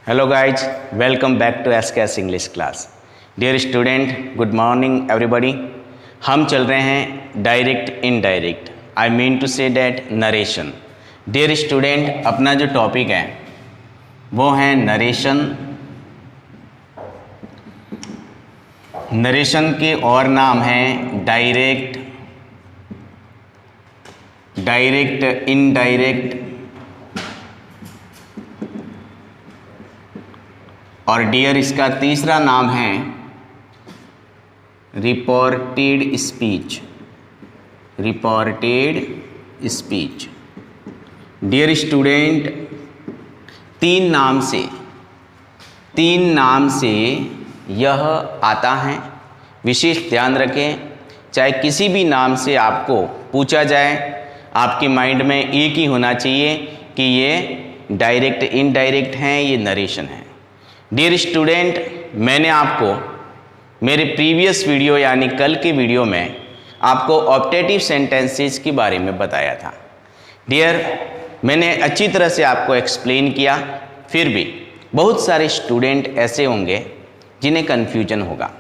Hello guys, welcome back to SKS English class. Dear student, good morning everybody. हम चल रहे हैं direct indirect, I mean to say that narration. Dear student, अपना जो topic है वो है नरेशन. नरेशन के और नाम हैं डायरेक्ट, डायरेक्ट, इनडायरेक्ट और डियर इसका तीसरा नाम है reported speech. Reported speech. Dear student, तीन नाम से यह आता है. विशेष ध्यान रखें, चाहे किसी भी नाम से आपको पूछा जाए, आपके माइंड में एक ही होना चाहिए कि ये डायरेक्ट इनडायरेक्ट हैं, ये नरेशन है. डियर स्टूडेंट, मैंने आपको मेरे प्रीवियस वीडियो यानी कल के वीडियो में आपको ऑप्टेटिव सेंटेंसेस के बारे में बताया था. डियर, मैंने अच्छी तरह से आपको एक्सप्लेन किया, फिर भी बहुत सारे स्टूडेंट ऐसे होंगे जिन्हें कन्फ्यूजन होगा,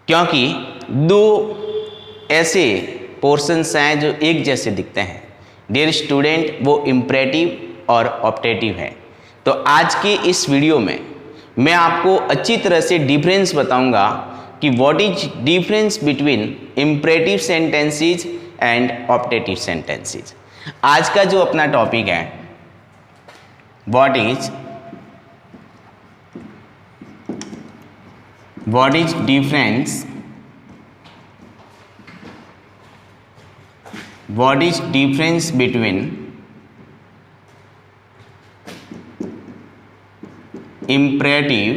क्योंकि दो ऐसे पोर्शंस हैं जो एक जैसे दिखते हैं. डियर स्टूडेंट, वो इम्परेटिव और ऑप्टेटिव है. तो आज के इस वीडियो में मैं आपको अच्छी तरह से डिफरेंस बताऊंगा कि what is difference between imperative sentences and optative sentences. आज का जो अपना टॉपिक है, what is difference between imperative,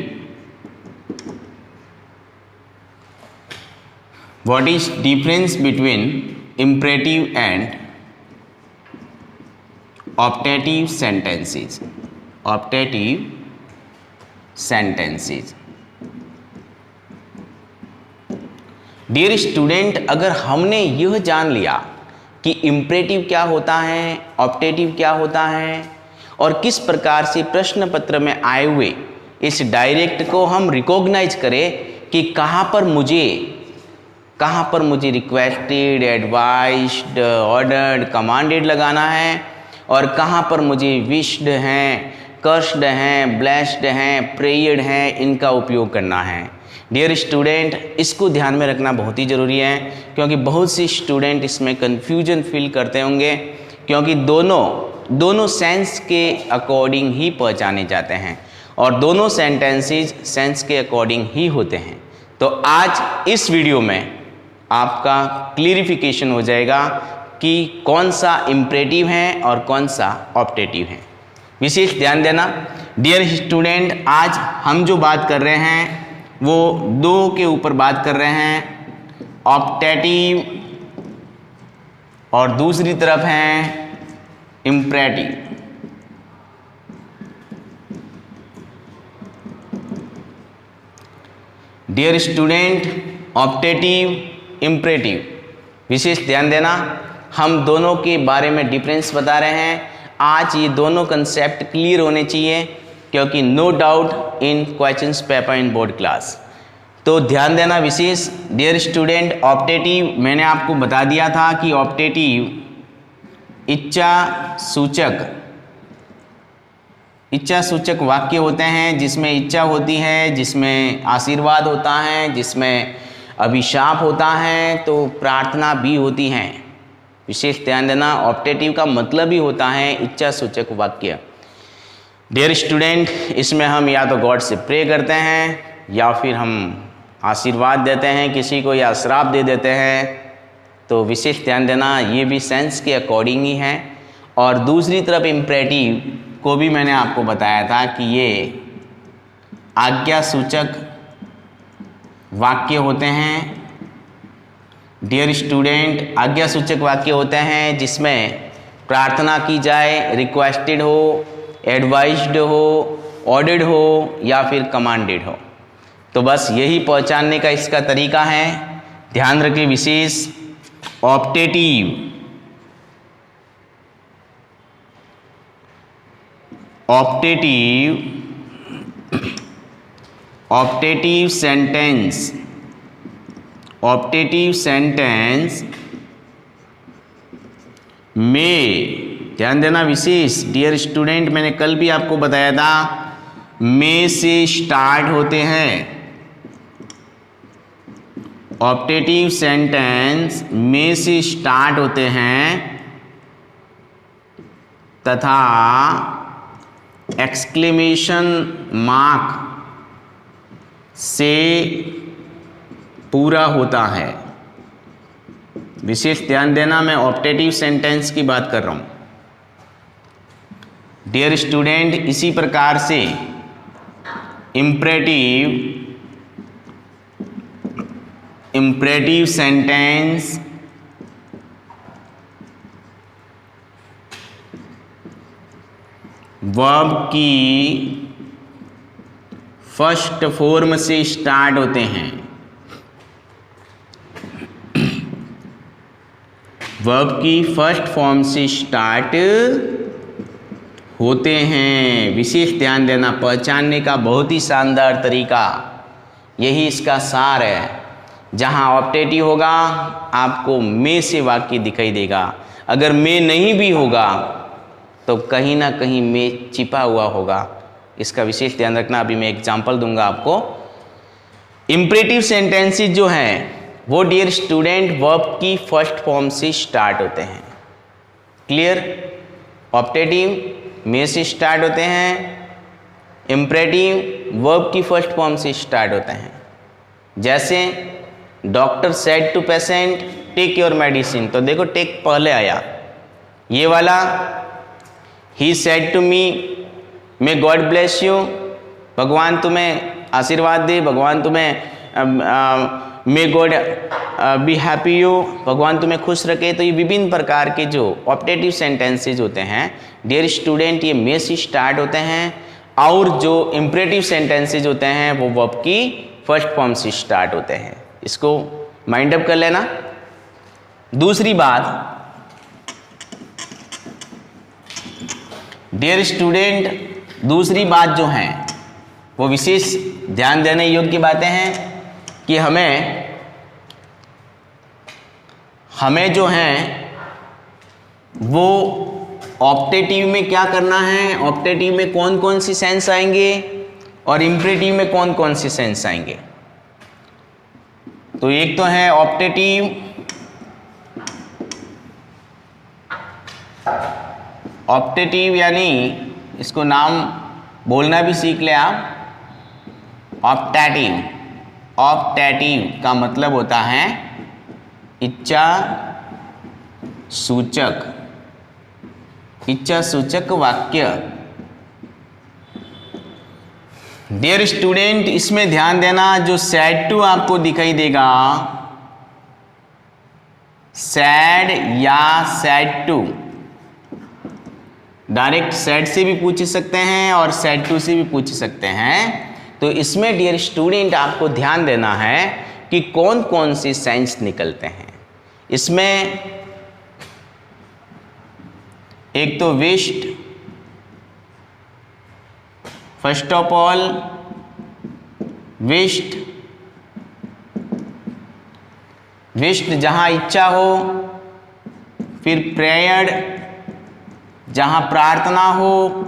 what is difference between imperative and optative sentences. Optative sentences. Dear student, अगर हमने यह जान लिया कि इम्परेटिव क्या होता है, ऑप्टेटिव क्या होता है और किस प्रकार से प्रश्न पत्र में आए हुए इस डायरेक्ट को हम रिकॉग्नाइज करें कि कहाँ पर मुझे रिक्वेस्टेड, एडवाइस्ड, ऑर्डर्ड, कमांडेड लगाना है और कहाँ पर मुझे विश्ड हैं, कर्स्ड हैं, ब्लेस्ड हैं, प्रेयर्ड हैं, इनका उपयोग करना है. डियर स्टूडेंट, इसको ध्यान में रखना बहुत ही ज़रूरी है, क्योंकि बहुत से स्टूडेंट इसमें कन्फ्यूजन फील करते होंगे, क्योंकि दोनों सेंस के अकॉर्डिंग ही पहचाने जाते हैं और दोनों सेंटेंसेस सेंस के अकॉर्डिंग ही होते हैं. तो आज इस वीडियो में आपका क्लियरिफिकेशन हो जाएगा कि कौन सा इम्परेटिव है और कौन सा ऑप्टेटिव है. विशेष ध्यान देना. डियर स्टूडेंट, आज हम जो बात कर रहे हैं वो दो के ऊपर बात कर रहे हैं, ऑप्टेटिव और दूसरी तरफ है imperative. Dear student, optative, imperative, विशेष ध्यान देना. हम दोनों के बारे में डिफरेंस बता रहे हैं. आज ये दोनों कंसेप्ट क्लियर होने चाहिए, क्योंकि no doubt in questions paper in board class. तो ध्यान देना विशेष. डियर स्टूडेंट, ऑप्टेटिव मैंने आपको बता दिया था कि ऑप्टेटिव इच्छा सूचक वाक्य होते हैं, जिसमें इच्छा होती है, जिसमें आशीर्वाद होता है, जिसमें अभिशाप होता है, तो प्रार्थना भी होती है. विशेष ध्यान देना, ऑप्टेटिव का मतलब ही होता है इच्छा सूचक वाक्य. डियर स्टूडेंट, इसमें हम या तो गॉड से प्रे करते हैं या फिर हम आशीर्वाद देते हैं किसी को या श्राप दे देते हैं. तो विशेष ध्यान देना, ये भी सेंस के अकॉर्डिंग ही है. और दूसरी तरफ इम्परेटिव को भी मैंने आपको बताया था कि ये आज्ञा सूचक वाक्य होते हैं. डियर स्टूडेंट, आज्ञा सूचक वाक्य होते हैं जिसमें प्रार्थना की जाए, रिक्वेस्टेड हो, एडवाइज्ड हो, ऑर्डर्ड हो या फिर कमांडेड हो. तो बस यही पहचानने का इसका तरीका है. ध्यान रखें विशेष, optative optative optative sentence, optative sentence में, ध्यान देना विशेष डियर स्टूडेंट, मैंने कल भी आपको बताया था में से स्टार्ट होते हैं। ऑप्टेटिव सेंटेंस में से स्टार्ट होते हैं तथा एक्सक्लेमेशन मार्क से पूरा होता है। विशेष ध्यान देना, मैं ऑप्टेटिव सेंटेंस की बात कर रहा हूं डियर स्टूडेंट। इसी प्रकार से इम्परेटिव सेंटेंस वर्ब की फर्स्ट फॉर्म से स्टार्ट होते हैं। वर्ब की फर्स्ट फॉर्म से स्टार्ट होते हैं। विशेष ध्यान देना, पहचानने का बहुत ही शानदार तरीका, यही इसका सार है। जहाँ ऑप्टेटिव होगा आपको में से वाक्य दिखाई देगा, अगर में नहीं भी होगा तो कहीं ना कहीं में छिपा हुआ होगा। इसका विशेष ध्यान रखना। अभी मैं एग्जांपल दूंगा आपको। इम्परेटिव सेंटेंसेस जो हैं वो डियर स्टूडेंट वर्ब की फर्स्ट फॉर्म से स्टार्ट होते हैं। क्लियर? ऑप्टेटिव में से स्टार्ट होते हैं, इम्परेटिव वर्ब की फर्स्ट फॉर्म से स्टार्ट होते हैं। जैसे doctor said to patient take your medicine, तो देखो टेक पहले आया। ये वाला ही said to me may God bless you, भगवान तुम्हें आशीर्वाद दे, भगवान तुम्हें may God be happy you, भगवान तुम्हें खुश रखे। तो ये विभिन्न प्रकार के जो ऑप्टेटिव सेंटेंसेज होते हैं डियर स्टूडेंट, ये में से स्टार्ट होते हैं, और जो इम्परेटिव सेंटेंसेज होते हैं वो वर्ब की फर्स्ट फॉर्म से स्टार्ट होते हैं। इसको माइंड अप कर लेना। दूसरी बात डियर स्टूडेंट, दूसरी बात जो है वो विशेष ध्यान देने योग्य बातें हैं कि हमें जो है वो ऑप्टेटिव में क्या करना है, ऑप्टेटिव में कौन कौन सी सेंस आएंगे और इम्परेटिव में कौन कौन सी सेंस आएंगे। तो एक तो है ऑप्टेटिव, ऑप्टेटिव यानी इसको नाम बोलना भी सीख ले आप। ऑप्टेटिव, ऑप्टेटिव का मतलब होता है इच्छा सूचक, इच्छा सूचक वाक्य। डियर स्टूडेंट, इसमें ध्यान देना, जो सैड टू आपको दिखाई देगा, सैड या सैड टू, डायरेक्ट सैड से भी पूछ सकते हैं और सैड टू से भी पूछ सकते हैं। तो इसमें डियर स्टूडेंट आपको ध्यान देना है कि कौन कौन सी सेंस निकलते हैं। इसमें एक तो wished, first of all wished, wished जहां इच्छा हो, फिर प्रेयर्ड जहां प्रार्थना हो,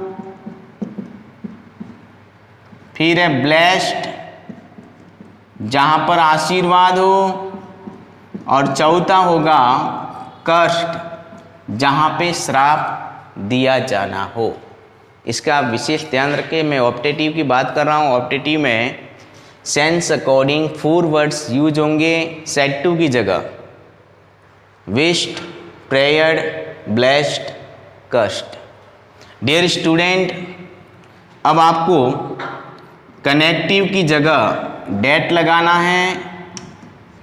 फिर है ब्लेस्ड जहां पर आशीर्वाद हो, और चौथा होगा कर्स्ड जहां पे श्राप दिया जाना हो। इसका विशेष ध्यान रखें। मैं ऑप्टेटिव की बात कर रहा हूँ। ऑप्टेटिव में सेंस अकॉर्डिंग 4 वर्ड्स यूज होंगे सेड टू की जगह। Wished, prayed, blessed, cursed. Dear student, अब आपको कनेक्टिव की जगह डेट लगाना है।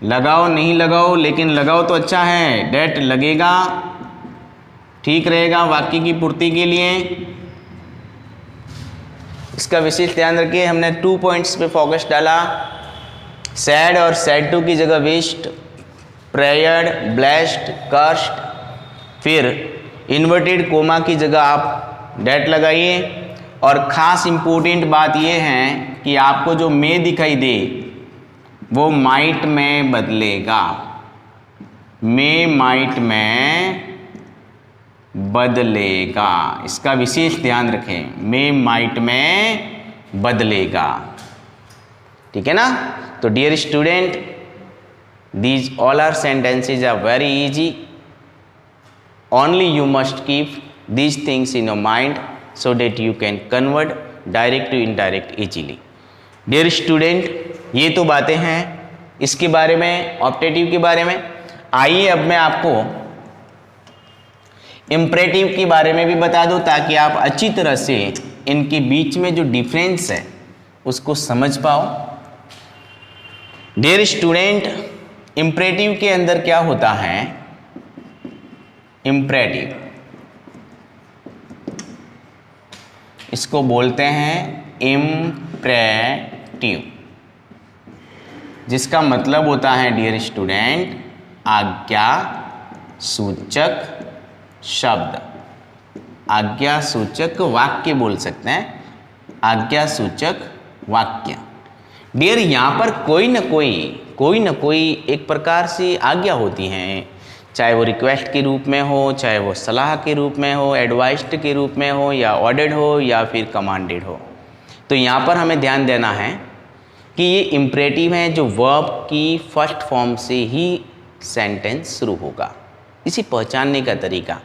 लगाओ नहीं लगाओ, लेकिन लगाओ तो अच्छा है, डेट लगेगा, ठीक रहेगा वाक्य की पूर्ति के लिए। इसका विशेष ध्यान रखिए। हमने 2 पॉइंट्स पे फोकस डाला, सैड और सैड टू की जगह विश्ड, प्रेयर्ड, ब्लेस्ड, कर्स्ड। फिर इन्वर्टेड कोमा की जगह आप डेट लगाइए, और ख़ास इम्पोर्टेंट बात यह है कि आपको जो मे दिखाई दे वो माइट में बदलेगा, मे माइट में बदलेगा, इसका विशेष ध्यान रखें, मे माइट में बदलेगा। ठीक है ना। तो dear student, these all are sentences are very easy, only you must keep these things in your mind so that you can convert direct to indirect easily. Dear student, ये तो बातें हैं इसके बारे में, ऑप्टेटिव के बारे में। आइए अब मैं आपको इम्परेटिव के बारे में भी बता दूं ताकि आप अच्छी तरह से इनके बीच में जो डिफरेंस है उसको समझ पाओ। डियर स्टूडेंट, इम्परेटिव के अंदर क्या होता है? इम्परेटिव इसको बोलते हैं इम्परेटिव, जिसका मतलब होता है डियर स्टूडेंट आज्ञा सूचक शब्द, आज्ञा सूचक वाक्य बोल सकते हैं, आज्ञा सूचक वाक्य। डियर यहाँ पर कोई न कोई एक प्रकार से आज्ञा होती हैं, चाहे वो रिक्वेस्ट के रूप में हो, चाहे वो सलाह के रूप में हो, एडवाइस्ड के रूप में हो, या ऑर्डर्ड हो, या फिर कमांडेड हो। तो यहाँ पर हमें ध्यान देना है कि ये इम्परेटिव हैं जो वर्ब की फर्स्ट फॉर्म से ही सेंटेंस शुरू होगा। इसी पहचानने का तरीका,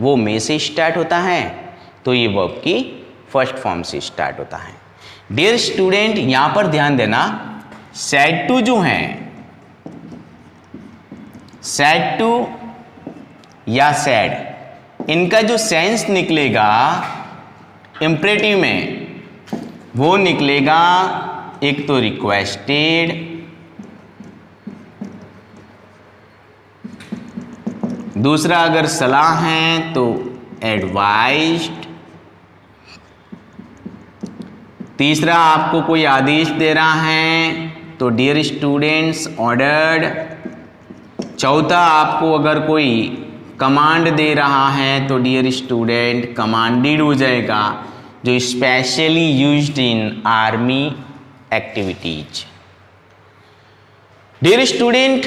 वो में से स्टार्ट होता है तो ये वर्ब की फर्स्ट फॉर्म से स्टार्ट होता है। डियर स्टूडेंट, यहाँ पर ध्यान देना, सेड टू जो हैं, सेड टू या सेड, इनका जो सेंस निकलेगा इम्परेटिव में वो निकलेगा एक तो रिक्वेस्टेड, दूसरा अगर सलाह है तो एडवाइज्ड, तीसरा आपको कोई आदेश दे रहा है तो डियर स्टूडेंट्स ऑर्डर्ड, चौथा आपको अगर कोई कमांड दे रहा है तो डियर स्टूडेंट कमांडेड हो जाएगा, जो specially used in army activities. Dear student,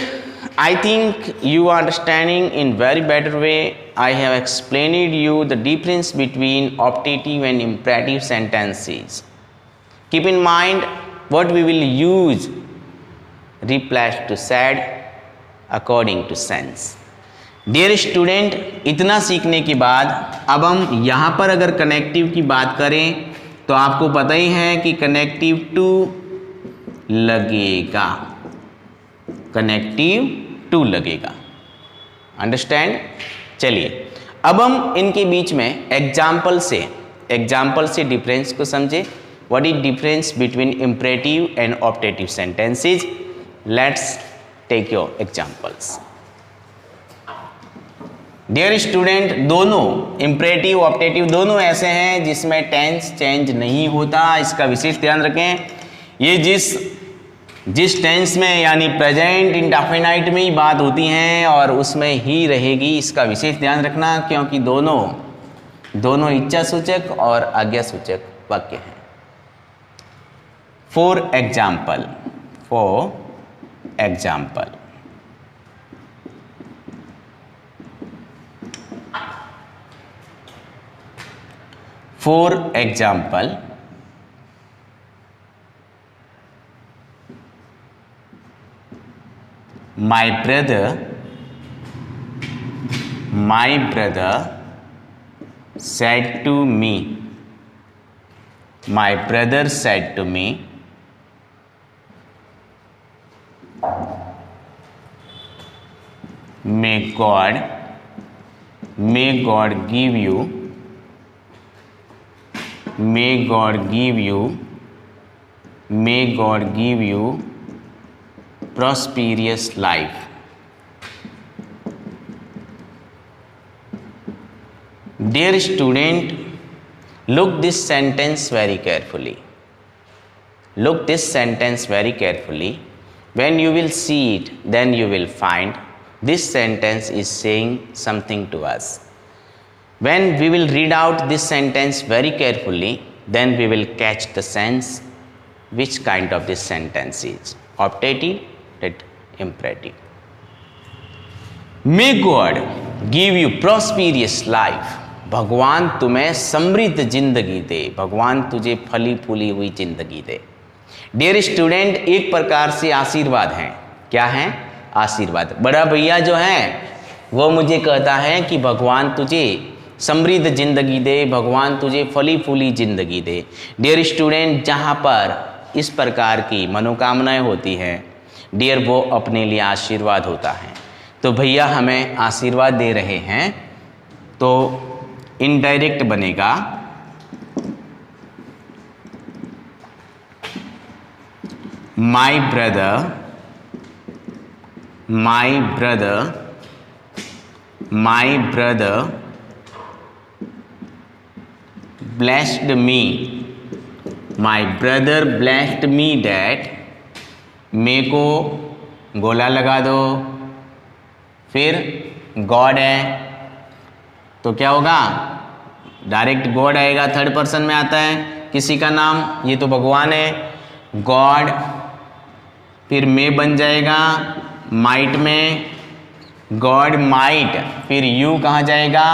I think you are understanding in very better way. I have explained you the difference between optative and imperative sentences. Keep in mind what we will use replace to said according to sense. Dear student, इतना सीखने के बाद अब हम यहाँ पर अगर connective की बात करें तो आपको पता ही है कि कनेक्टिव टू लगेगा, कनेक्टिव टू लगेगा। अंडरस्टैंड? चलिए अब हम इनके बीच में एग्जाम्पल से डिफरेंस को समझे। What is difference between imperative and optative sentences? Let's take your examples. Dear student, दोनों इम्परेटिव ऑप्टेटिव दोनों ऐसे हैं जिसमें टेंस चेंज नहीं होता, इसका विशेष ध्यान रखें। ये जिस टेंस में यानी प्रेजेंट इंडेफिनाइट में ही बात होती हैं और उसमें ही रहेगी, इसका विशेष ध्यान रखना, क्योंकि दोनों इच्छा सूचक और आज्ञा सूचक वाक्य हैं। For example My brother said to me, may God give you prosperous life. Dear student, look this sentence very carefully. When you will see it, then you will find this sentence is saying something to us. When we will read out this sentence very carefully, then we will catch the sense which kind of this sentence is optative and imperative. May God give you prosperous life. भगवान तुम्हें समृद्ध जिंदगी दे, भगवान तुझे फली फूली हुई जिंदगी दे। डियर स्टूडेंट, एक प्रकार से आशीर्वाद है। क्या है? आशीर्वाद। बड़ा भैया जो है वो मुझे कहता है कि भगवान तुझे समृद्ध जिंदगी दे, भगवान तुझे फली फूली जिंदगी दे। डियर स्टूडेंट, जहाँ पर इस प्रकार की मनोकामनाएं होती हैं डियर, वो अपने लिए आशीर्वाद होता है। तो भैया हमें आशीर्वाद दे रहे हैं, तो इनडायरेक्ट बनेगा my brother blessed me, my brother blessed me that, मे को गोला लगा दो, फिर गॉड है तो क्या होगा? डायरेक्ट गॉड आएगा, थर्ड पर्सन में आता है किसी का नाम, ये तो भगवान है गॉड, फिर मे बन जाएगा माइट में, गॉड माइट, फिर यू कहाँ जाएगा?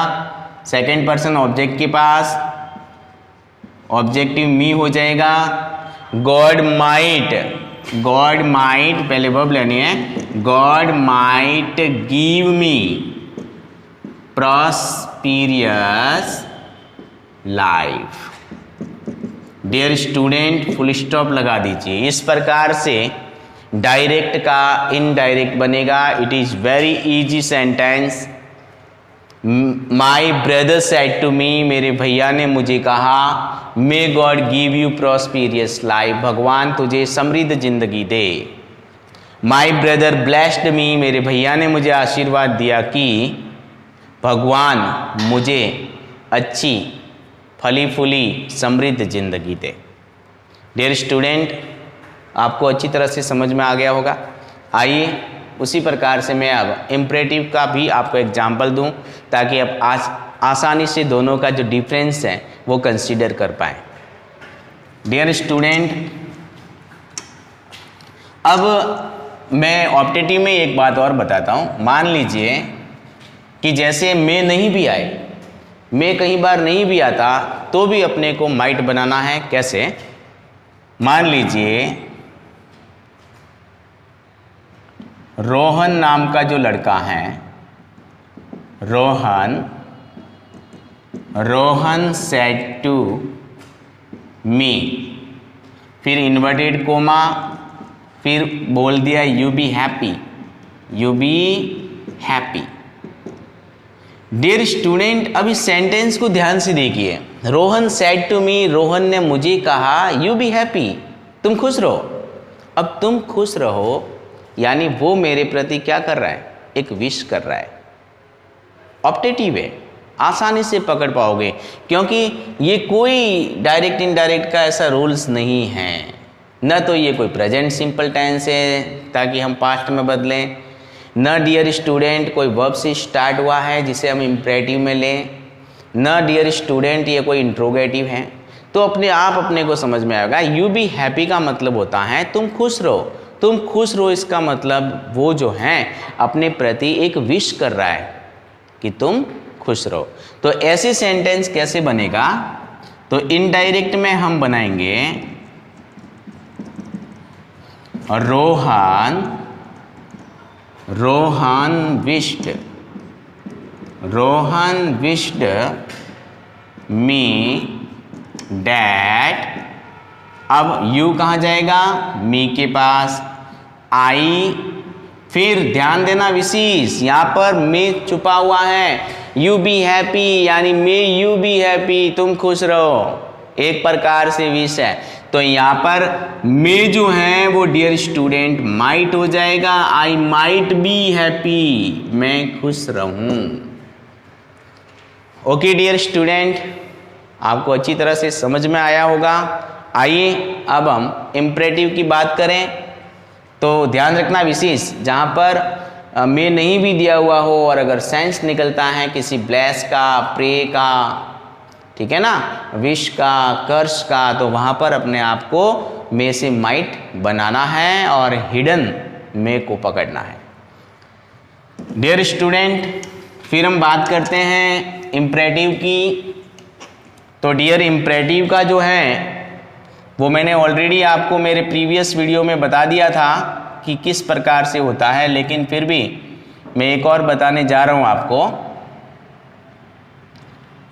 सेकंड पर्सन ऑब्जेक्ट के पास, ऑब्जेक्टिव मी हो जाएगा, गॉड माइट पहले वर्ब लेनी है, God might give me prosperous life. Dear student, full stop लगा दीजिए। इस प्रकार से डायरेक्ट का इनडायरेक्ट बनेगा। It is very easy sentence. My brother said to me, मेरे भैया ने मुझे कहा, may God give you prosperous life, भगवान तुझे समृद्ध जिंदगी दे। माई ब्रदर ब्लेस्ड मी, मेरे भैया ने मुझे आशीर्वाद दिया कि भगवान मुझे अच्छी फली फूली समृद्ध जिंदगी दे। डियर स्टूडेंट, आपको अच्छी तरह से समझ में आ गया होगा। आइए उसी प्रकार से मैं अब इम्परेटिव का भी आपको एग्जाम्पल दूं ताकि आप आसानी से दोनों का जो डिफरेंस है वो कंसीडर कर पाएँ। डियर स्टूडेंट, अब मैं ऑप्टेटिव में एक बात और बताता हूँ। मान लीजिए कि जैसे मैं नहीं भी आए, मैं कई बार नहीं भी आता तो भी अपने को माइट बनाना है। कैसे? मान लीजिए रोहन नाम का जो लड़का है, रोहन सेड टू मी, फिर इन्वर्टेड कोमा, फिर बोल दिया you be happy. Dear student, अब इस सेंटेंस को ध्यान से देखिए। Rohan said to me, Rohan ने मुझे कहा यू बी हैप्पी, तुम खुश रहो। अब तुम खुश रहो यानी वो मेरे प्रति क्या कर रहा है? एक विश कर रहा है। ऑप्टेटिव है, आसानी से पकड़ पाओगे क्योंकि ये कोई डायरेक्ट इनडायरेक्ट का ऐसा रूल्स नहीं है। न तो ये कोई प्रेजेंट सिंपल टेंस है ताकि हम पास्ट में बदलें, न डियर स्टूडेंट कोई वर्ब से स्टार्ट हुआ है जिसे हम इम्परेटिव में लें, न डियर स्टूडेंट ये कोई इंट्रोगेटिव है। तो अपने आप अपने को समझ में आएगा। यू बी हैप्पी का मतलब होता है तुम खुश रहो। तुम खुश रहो इसका मतलब वो जो हैं अपने प्रति एक विश कर रहा है कि तुम खुश रहो। तो ऐसे सेंटेंस कैसे बनेगा? तो इनडायरेक्ट में हम बनाएंगे रोहन विश्ड मी डैट। अब यू कहाँ जाएगा? मी के पास। आई, फिर ध्यान देना विशेष, यहाँ पर मे छुपा हुआ है। यू बी हैप्पी यानी मे यू बी हैप्पी, तुम खुश रहो, एक प्रकार से विश है। तो यहाँ पर मे जो है वो डियर स्टूडेंट माइट हो जाएगा। आई माइट बी हैप्पी, मैं खुश रहूं। ओके डियर स्टूडेंट, आपको अच्छी तरह से समझ में आया होगा। आइए अब हम इम्परेटिव की बात करें तो ध्यान रखना विशेष, जहाँ पर मे नहीं भी दिया हुआ हो और अगर सेंस निकलता है किसी ब्लेस का, प्रे का, ठीक है ना, विश का, कर्स का, तो वहाँ पर अपने आप को मे से माइट बनाना है और हिडन मे को पकड़ना है। डियर स्टूडेंट, फिर हम बात करते हैं इम्परेटिव की। तो डियर इम्परेटिव का जो है वो मैंने ऑलरेडी आपको मेरे प्रीवियस वीडियो में बता दिया था कि किस प्रकार से होता है, लेकिन फिर भी मैं एक और बताने जा रहा हूँ आपको।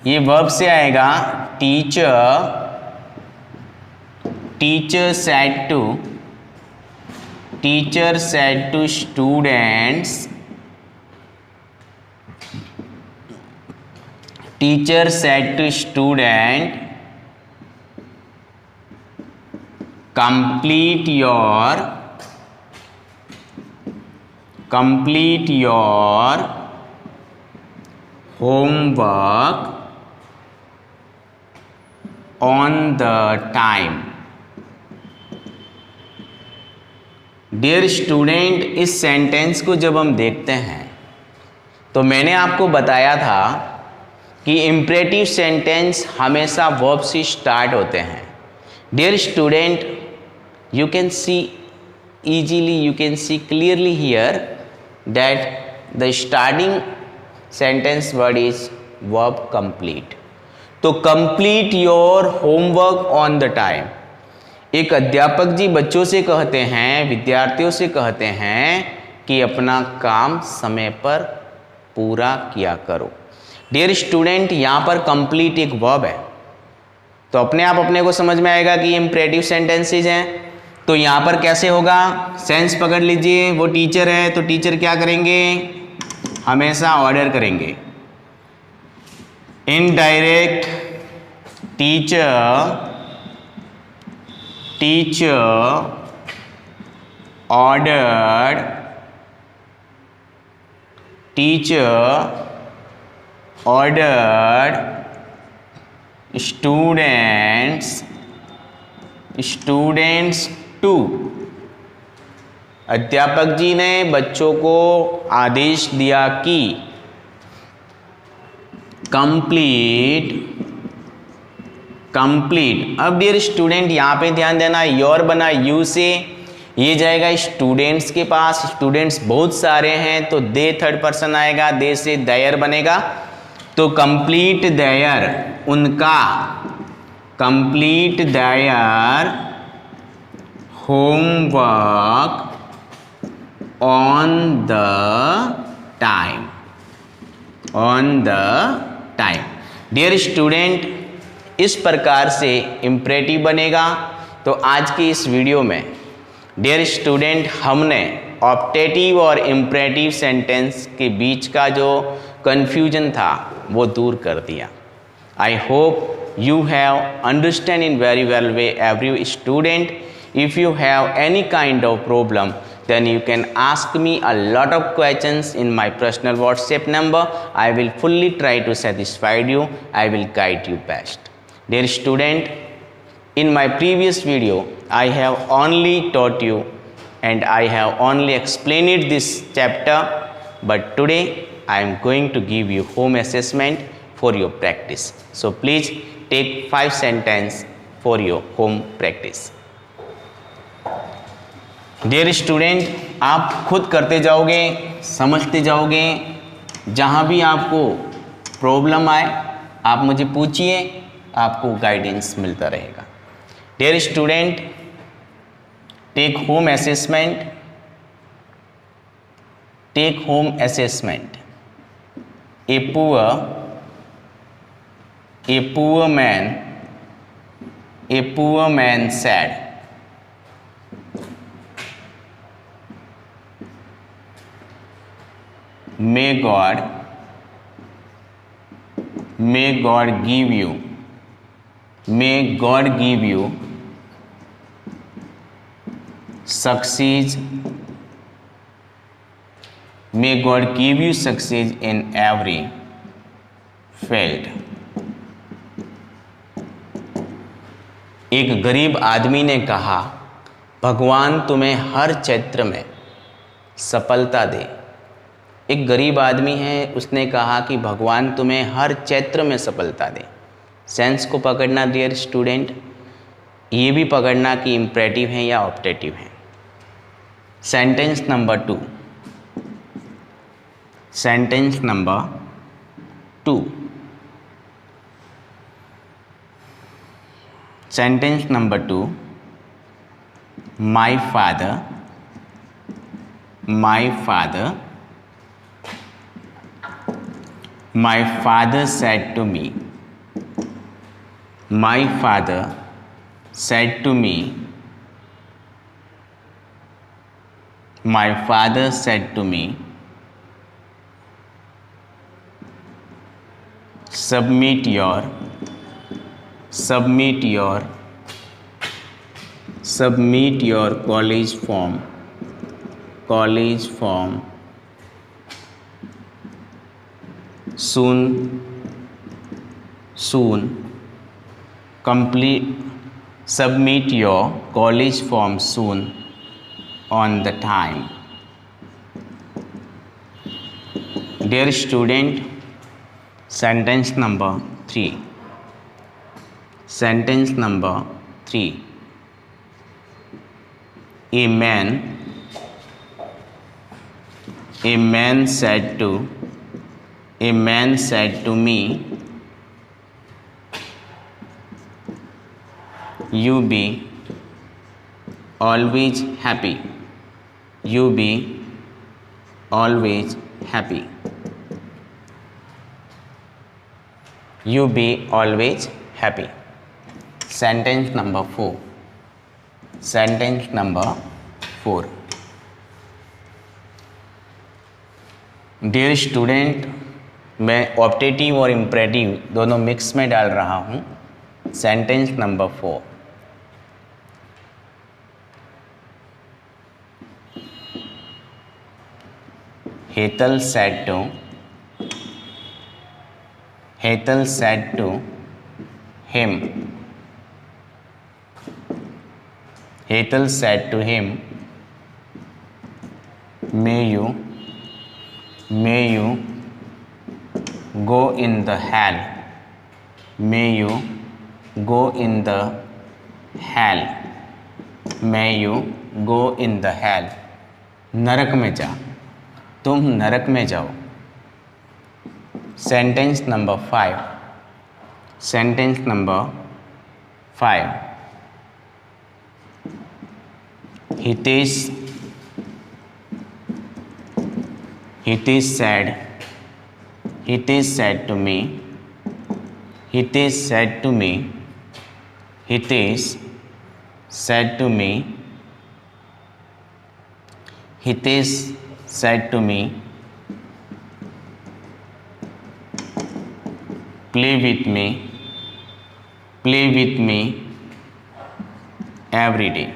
ये वर्ब से आएगा teacher said to students, teacher said to student complete your homework on the time। Dear student, इस सेंटेंस को जब हम देखते हैं तो मैंने आपको बताया था कि इम्परेटिव सेंटेंस हमेशा वर्ब से स्टार्ट होते हैं। Dear student, you can see easily, you can see clearly here that the starting sentence word is verb complete। तो complete your homework on the time। एक अध्यापक जी बच्चों से कहते हैं, विद्यार्थियों से कहते हैं कि अपना काम समय पर पूरा किया करो। डियर स्टूडेंट, यहाँ पर complete एक verb है, तो अपने आप अपने को समझ में आएगा कि ये इम्परेटिव सेंटेंसेज हैं। तो यहाँ पर कैसे होगा, सेंस पकड़ लीजिए। वो टीचर है तो टीचर क्या करेंगे, हमेशा ऑर्डर करेंगे। Indirect teacher ordered students to. अध्यापक जी ने बच्चों को आदेश दिया कि कंप्लीट। अब डियर स्टूडेंट, यहाँ पे ध्यान देना, योर बना यू से, ये जाएगा स्टूडेंट्स के पास। स्टूडेंट्स बहुत सारे हैं तो दे थर्ड पर्सन आएगा, दे से देयर बनेगा। तो कंप्लीट देयर, उनका, complete there homework on the time. Dear student, इस प्रकार से इम्परेटिव बनेगा। तो आज की इस वीडियो में डियर स्टूडेंट हमने ऑप्टेटिव और इम्परेटिव सेंटेंस के बीच का जो कन्फ्यूजन था वो दूर कर दिया। I hope you have understand in very well way every student. If you have any kind of problem, then you can ask me a lot of questions in my personal WhatsApp number. I will fully try to satisfy you. I will guide you best. Dear student, in my previous video I have only taught you and I have only explained this chapter, but today I am going to give you home assessment for your practice. So please take 5 sentences for your home practice. Dear student, आप खुद करते जाओगे, समझते जाओगे। जहाँ भी आपको problem आए आप मुझे पूछिए, आपको गाइडेंस मिलता रहेगा। Dear student, take home assessment. Take home assessment. A poor man said, may God give you success. May God give you success in every field. एक गरीब आदमी ने कहा, भगवान तुम्हें हर क्षेत्र में सफलता दे। एक गरीब आदमी है, उसने कहा कि भगवान तुम्हें हर क्षेत्र में सफलता दे। सेंस को पकड़ना डियर स्टूडेंट, ये भी पकड़ना कि इम्परेटिव है या ऑप्टेटिव है। Sentence number 2, sentence number 2, sentence number 2, my father said to me, my father said to me, my father said to me, submit your college form soon complete, submit your college form soon on the time. Dear student, sentence number 3, sentence number 3, a man said to me, you be always happy, you be always happy, you be always happy. Sentence number 4, sentence number 4, dear student, मैं optative और imperative दोनों mix में डाल रहा हूँ। Sentence number 4, Hetal said to him, may you go in the hell, may you go in the hell, may you go in the hell, नरक में जा, तुम नरक में जाओ। Sentence number 5, sentence number 5, Hitesh said to me, Hitesh said to me, play with me every day,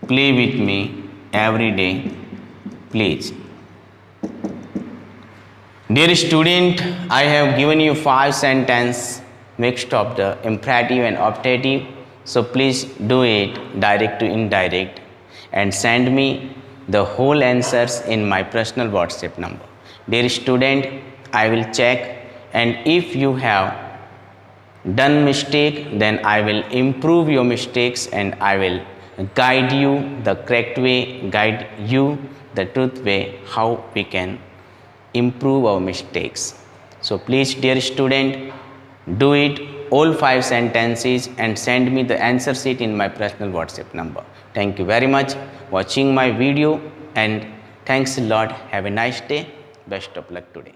play with me every day, please. Dear student, I have given you 5 sentences mixed of the imperative and optative, so please do it direct to indirect and send me the whole answers in my personal WhatsApp number. Dear student, I will check, and if you have done mistake, then I will improve your mistakes and I will guide you the correct way, guide you the truth way, how we can improve our mistakes. So please, dear student, do it all 5 sentences and send me the answer sheet in my personal WhatsApp number. Thank you very much watching my video, and thanks a lot. Have a nice day. Best of luck today.